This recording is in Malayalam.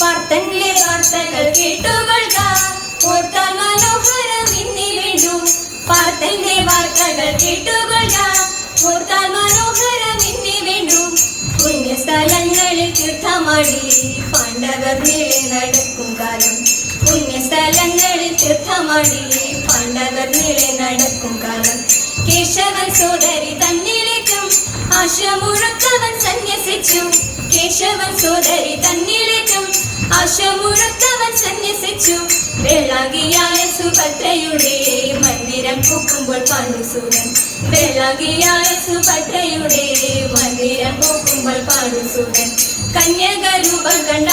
പാർത്തന്റെ വാർത്തകൾ കേട്ടുകൊള്ളുക, ഓർത്താൽ മനോഹരം ഇന്നി വീണ്ടും. പാർത്തന്റെ വാർത്തകൾ കേട്ടുകൊള്ളുക, ഓർത്താൽ മനോഹരം ഇന്നി വീണ്ടും. പുണ്യസ്ഥലങ്ങളിൽ തീർത്ഥമാടി പാണ്ഡവർ മേലെ നടക്കും കാലം. പുണ്യസ്ഥലങ്ങളിൽ തീർത്ഥമാടി പാണ്ഡവർ മേലെ നടക്കും കാലം. കേശവൻ സോദരി തന്നിലേക്കും ആശ മുഴക്കവൻ സന്യസിച്ചു. കേശവൻ സോദരി തന്നിലേക്കും ആശ മുഴക്കവൻ സന്യസിച്ചു. വെള്ളാകിയായ സുഭദ്രയുടെ മന്ദിരം പൂക്കുമ്പോൾ പാണ്ഡുസൂതൻ. വെള്ളാകിയായ സുഭദ്രയുടെ മന്ദിരം പൂക്കുമ്പോൾ പാണ്ഡുസൂതൻ. കന്യക രൂപം കണ്ട